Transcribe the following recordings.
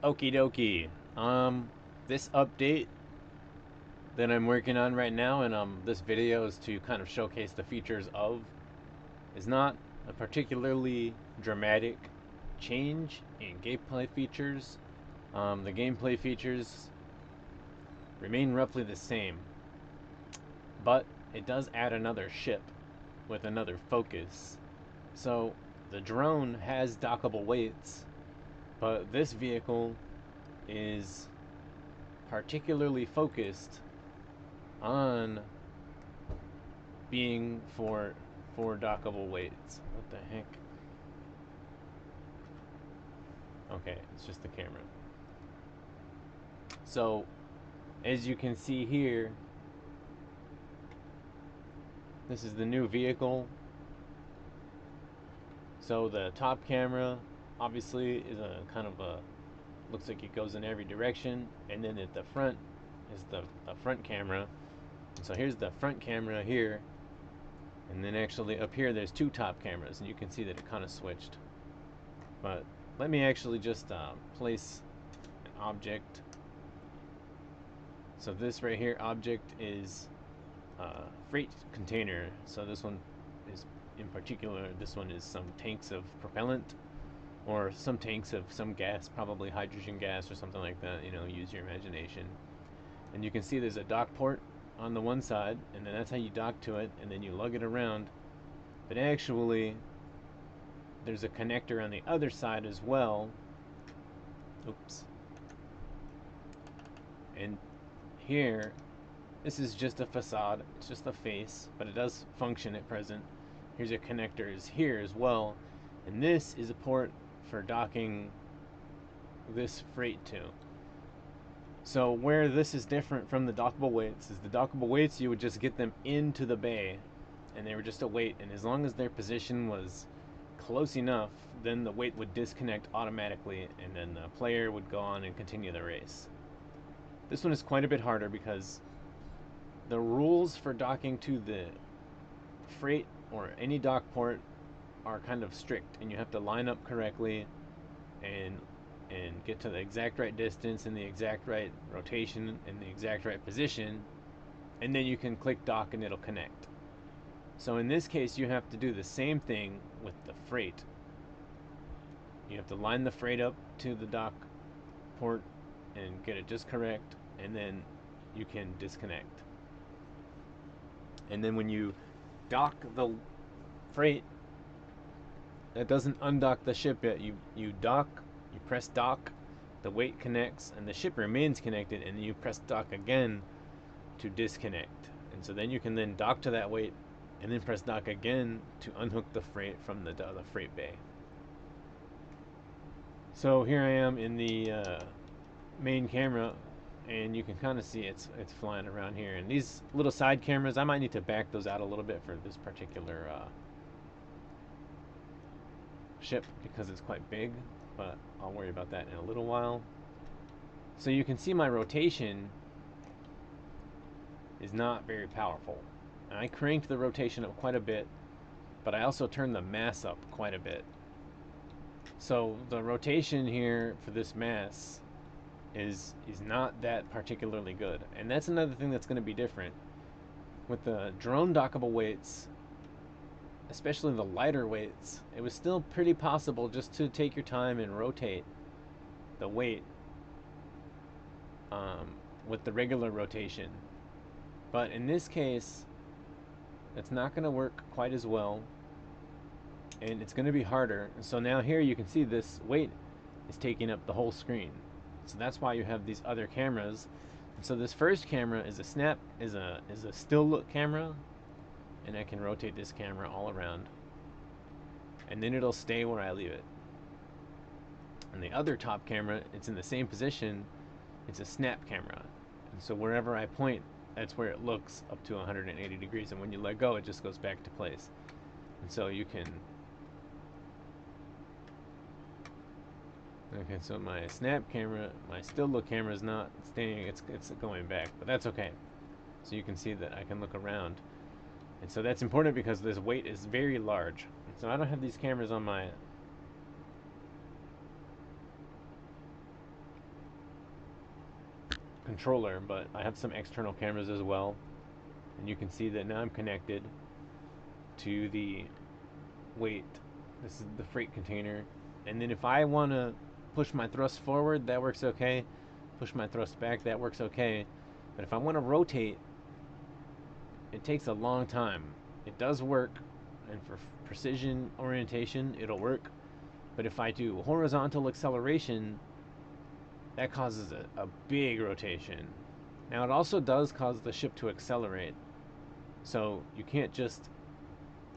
Okie dokie. This update that I'm working on right now, and this video is to kind of showcase the features of, is not a particularly dramatic change in gameplay features. The gameplay features remain roughly the same, but it does add another ship with another focus. So the drone has dockable weights, but this vehicle is particularly focused on being for dockable weights. What the heck? Okay, it's just the camera. So, as you can see here, this is the new vehicle. So the top camera obviously is a kind of a, looks like it goes in every direction, and then at the front is the front camera. And so here's the front camera here, and then actually up here there's two top cameras, and you can see that it kind of switched. But let me actually just place an object. So this right here object is freight container. So this one is, in particular, this one is some tanks of propellant, or some tanks of some gas, probably hydrogen gas or something like that. You know, use your imagination. And you can see there's a dock port on the one side, and then that's how you dock to it, and then you lug it around. But actually, there's a connector on the other side as well. Oops. And here, this is just a facade, it's just a face, but it does function at present. Here's your connectors here as well, and this is a port for docking this freight to. So where this is different from the dockable weights is the dockable weights, you would just get them into the bay, and they were just a weight, and as long as their position was close enough, then the weight would disconnect automatically, and then the player would go on and continue the race. This one is quite a bit harder because the rules for docking to the freight or any dock port are kind of strict, and you have to line up correctly and get to the exact right distance and the exact right rotation and the exact right position, and then you can click dock and it'll connect. So in this case, you have to do the same thing with the freight. You have to line the freight up to the dock port and get it just correct, and then you can disconnect. And then when you dock the freight, that doesn't undock the ship yet. You dock, you press dock, the weight connects, and the ship remains connected, and then you press dock again to disconnect. And so then you can then dock to that weight, and then press dock again to unhook the freight from the freight bay. So here I am in the main camera, and you can kind of see it's flying around here. And these little side cameras, I might need to back those out a little bit for this particular ship because it's quite big, but I'll worry about that in a little while. So you can see my rotation is not very powerful. And I cranked the rotation up quite a bit, but I also turned the mass up quite a bit. So the rotation here for this mass is not that particularly good. And that's another thing that's going to be different. With the drone dockable weights, especially the lighter weights, it was still pretty possible just to take your time and rotate the weight with the regular rotation. But in this case, it's not going to work quite as well, and it's going to be harder. So now here you can see this weight is taking up the whole screen. So that's why you have these other cameras. And so this first camera is a still look camera, and I can rotate this camera all around, and then it'll stay where I leave it. And the other top camera, it's in the same position. It's a snap camera, and so wherever I point, that's where it looks up to 180 degrees, and when you let go, it just goes back to place. And so you can, okay, so my snap camera, my still look camera is not staying, it's going back, but that's okay. So you can see that I can look around. And so that's important because this weight is very large. So I don't have these cameras on my controller, but I have some external cameras as well. And you can see that now I'm connected to the weight. This is the freight container. And then if I want to push my thrust forward, that works okay. Push my thrust back, that works okay. But if I want to rotate, it takes a long time. It does work, and for precision orientation, it'll work. But if I do horizontal acceleration, that causes a big rotation. Now it also does cause the ship to accelerate. So you can't just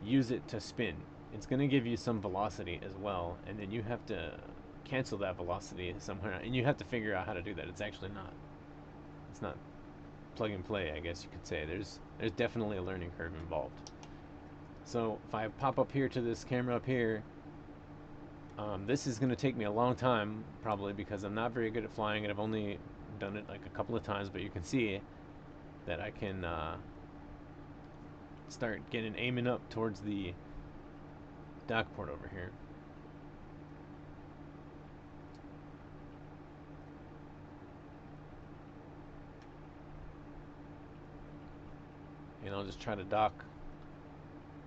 use it to spin. It's going to give you some velocity as well, and then you have to cancel that velocity somewhere, and you have to figure out how to do that. It's not plug and play, I guess you could say. There's definitely a learning curve involved. So if I pop up here to this camera up here, this is going to take me a long time, probably, because I'm not very good at flying, and I've only done it like a couple of times, but you can see that I can start aiming up towards the dock port over here. And I'll just try to dock.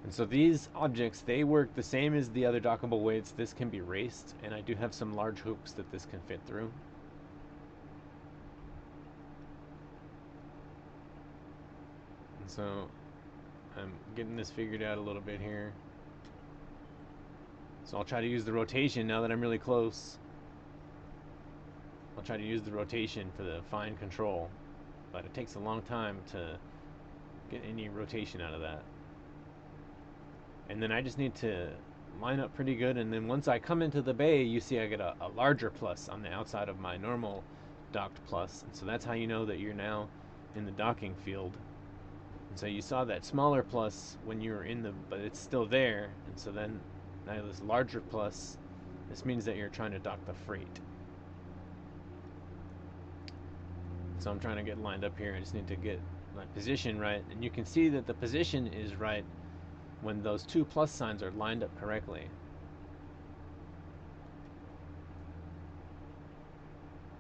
And so these objects, they work the same as the other dockable weights. This can be raced, and I do have some large hoops that this can fit through. And so I'm getting this figured out a little bit here. So I'll try to use the rotation now that I'm really close. I'll try to use the rotation for the fine control, but it takes a long time to get any rotation out of that. And then I just need to line up pretty good, and then once I come into the bay, you see I get a larger plus on the outside of my normal docked plus, and so that's how you know that you're now in the docking field. And so you saw that smaller plus when you were in the, but it's still there, and so then now this larger plus, this means that you're trying to dock the freight. So I'm trying to get lined up here. I just need to get my position right, and you can see that the position is right when those two plus signs are lined up correctly.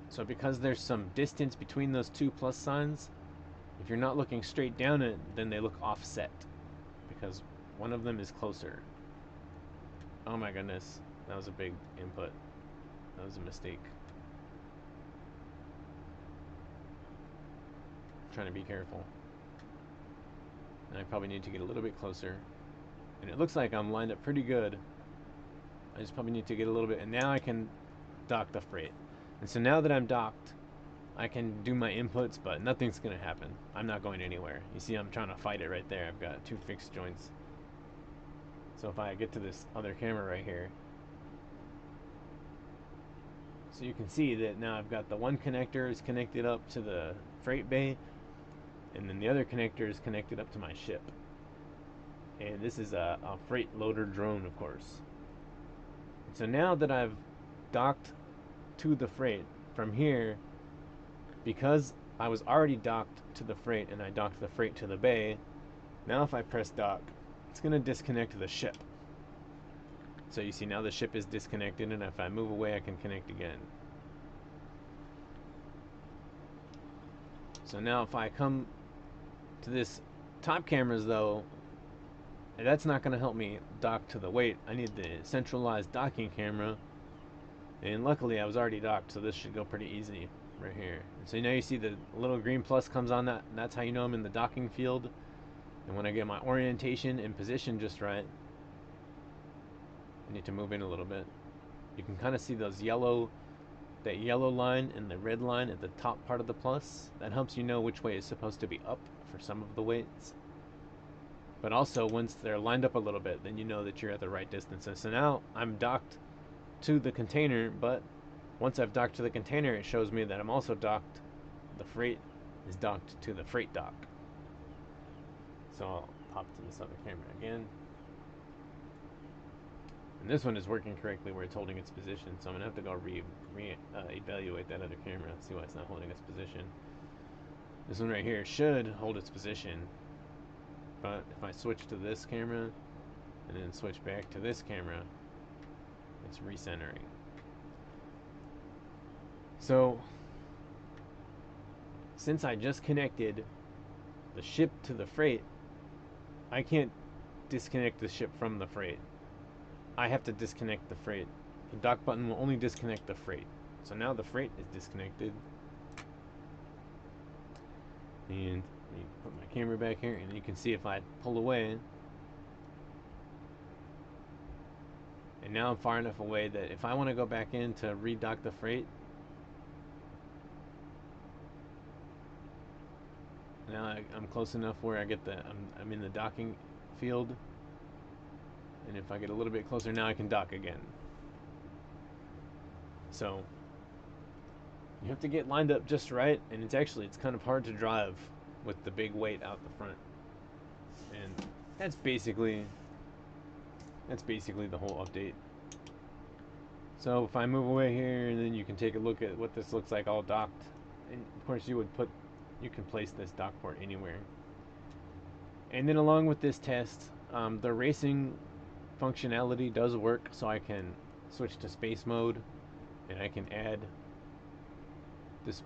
So because there's some distance between those two plus signs, if you're not looking straight down it, then they look offset because one of them is closer. Oh my goodness, that was a big input. That was a mistake. I'm trying to be careful. And I probably need to get a little bit closer. And it looks like I'm lined up pretty good. I just probably need to get a little bit, and now I can dock the freight. And so now that I'm docked, I can do my inputs, but nothing's gonna happen. I'm not going anywhere. You see, I'm trying to fight it right there. I've got two fixed joints. So if I get to this other camera right here, so you can see that now I've got the one connector is connected up to the freight bay, and then the other connector is connected up to my ship. And this is a freight loader drone, of course. So now that I've docked to the freight from here, because I was already docked to the freight and I docked the freight to the bay, now if I press dock, it's going to disconnect the ship. So you see now the ship is disconnected, and if I move away I can connect again. So now if I come to this top cameras though, that's not going to help me dock to the weight. I need the centralized docking camera, and luckily I was already docked, so this should go pretty easy right here. And so now you see the little green plus comes on that, and that's how you know I'm in the docking field. And when I get my orientation and position just right, I need to move in a little bit. You can kind of see those that yellow line and the red line at the top part of the plus. That helps you know which way is supposed to be up for some of the weights. But also, once they're lined up a little bit, then you know that you're at the right distance. And so now I'm docked to the container, but once I've docked to the container, it shows me that I'm also docked. The freight is docked to the freight dock. So I'll pop to this other camera again. And this one is working correctly where it's holding its position, so I'm going to have to go evaluate that other camera, see why it's not holding its position. This one right here should hold its position, but if I switch to this camera and then switch back to this camera, it's recentering. So since I just connected the ship to the freight, I can't disconnect the ship from the freight. I have to disconnect the freight. The dock button will only disconnect the freight. So now the freight is disconnected. And you put my camera back here, and you can see if I pull away, and now I'm far enough away that if I want to go back in to redock the freight, now I'm close enough where I get I'm in the docking field, and if I get a little bit closer now I can dock again. So you have to get lined up just right, and it's kind of hard to drive with the big weight out the front. And that's basically the whole update. So if I move away here, and then you can take a look at what this looks like all docked. And of course you can place this dock port anywhere. And then along with this test, the racing functionality does work, so I can switch to space mode, and I can add this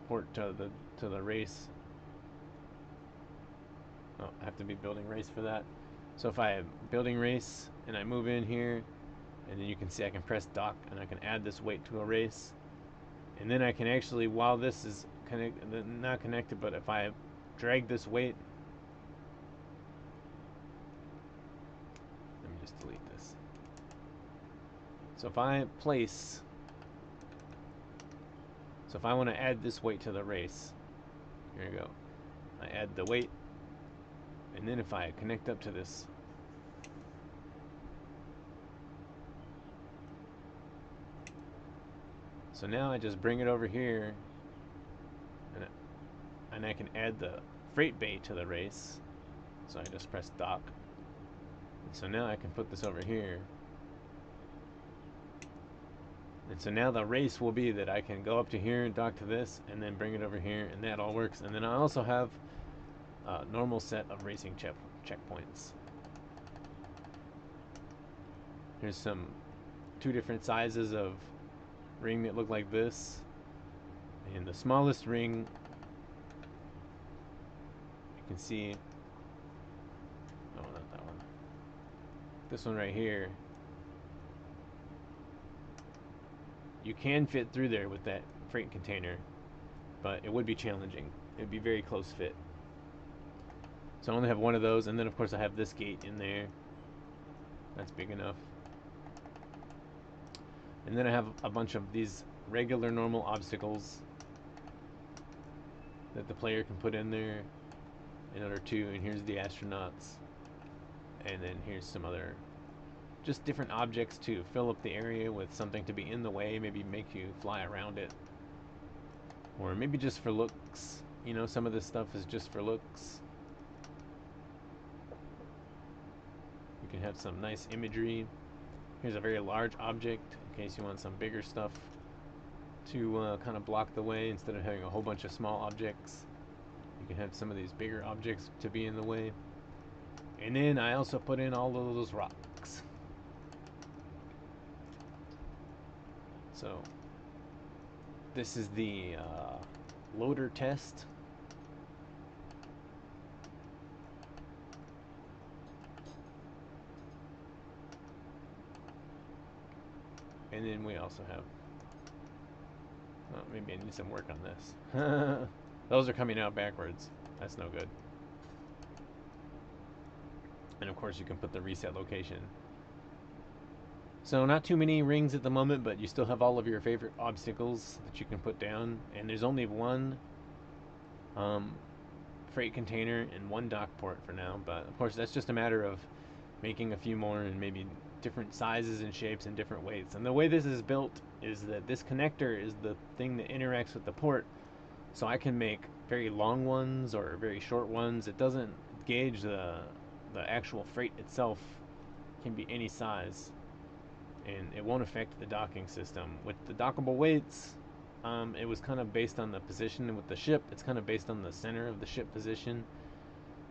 port to the race. Oh, I have to be building race for that. So if I am building race and I move in here, and then you can see I can press dock and I can add this weight to a race, and then I can actually, while this is not connected, but if I drag this weight, let me just delete this. So if I want to add this weight to the race, here you go. I add the weight, and then if I connect up to this, so now I just bring it over here, and I can add the freight bay to the race. So I just press dock. And so now I can put this over here. And so now the race will be that I can go up to here and dock to this, and then bring it over here, and that all works. And then I also have a normal set of racing checkpoints. Here's two different sizes of ring that look like this, and the smallest ring, you can see, oh, not that one, this one right here, you can fit through there with that freight container, but it would be challenging. It would be very close fit. So I only have one of those, and then of course I have this gate in there. That's big enough. And then I have a bunch of these regular normal obstacles that the player can put in there in order to, and here's the astronauts. And then here's some other, just different objects to fill up the area with something to be in the way, maybe make you fly around it. Or maybe just for looks. You know, some of this stuff is just for looks. You can have some nice imagery. Here's a very large object in case you want some bigger stuff to kind of block the way instead of having a whole bunch of small objects. You can have some of these bigger objects to be in the way. And then I also put in all of those rocks. So this is the loader test. And then we also have, oh, maybe I need some work on this. Those are coming out backwards. That's no good. And of course you can put the reset location. So not too many rings at the moment, but you still have all of your favorite obstacles that you can put down. And there's only one freight container and one dock port for now. But of course that's just a matter of making a few more, and maybe different sizes and shapes and different weights. And the way this is built is that this connector is the thing that interacts with the port. So I can make very long ones or very short ones. It doesn't gauge the actual freight itself. It can be any size, and it won't affect the docking system. With the dockable weights, it was kind of based on the position, and with the ship, it's kind of based on the center of the ship position.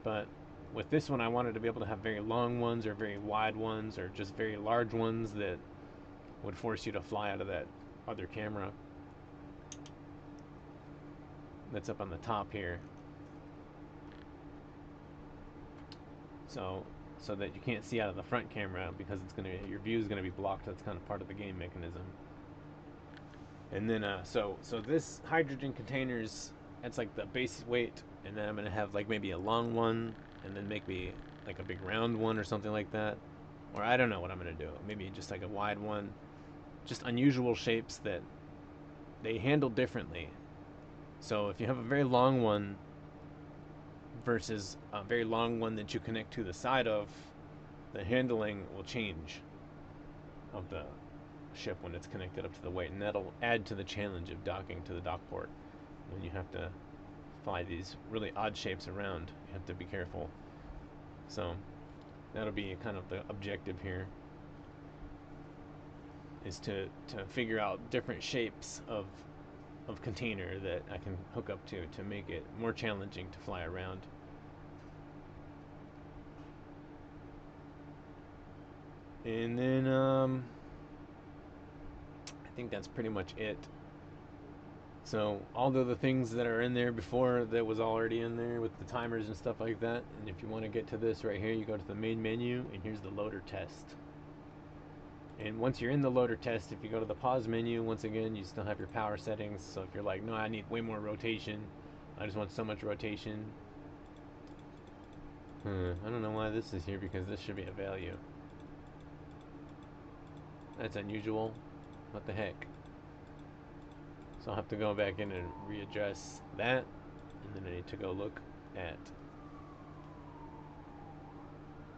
But with this one, I wanted to be able to have very long ones or very wide ones or just very large ones that would force you to fly out of that other camera. that's up on the top here. So that you can't see out of the front camera because your view is gonna be blocked. That's kind of part of the game mechanism. And then so this hydrogen containers, that's like the base weight, and then I'm gonna have like maybe a long one, and then maybe like a big round one or something like that, or I don't know what I'm gonna do. Maybe just like a wide one, just unusual shapes that they handle differently. So if you have a very long one versus a very long one that you connect to the side of, the handling will change of the ship when it's connected up to the weight, and that'll add to the challenge of docking to the dock port. When you have to fly these really odd shapes around, you have to be careful. So that'll be kind of the objective here, is to figure out different shapes of container that I can hook up to make it more challenging to fly around. And then I think that's pretty much it. So all of the things that are in there before, that was already in there with the timers and stuff like that. And if you want to get to this right here, you go to the main menu, and here's the loader test. And once you're in the loader test, if you go to the pause menu, once again, you still have your power settings. So if you're like, no, I need way more rotation, I just want so much rotation. I don't know why this is here, because this should be a value. That's unusual. What the heck? So I'll have to go back in and readdress that, and then I need to go look at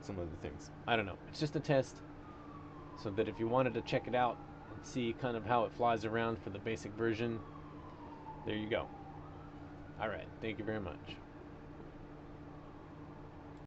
some of the things. I don't know. It's just a test, so that if you wanted to check it out and see kind of how it flies around for the basic version, there you go. Alright, thank you very much.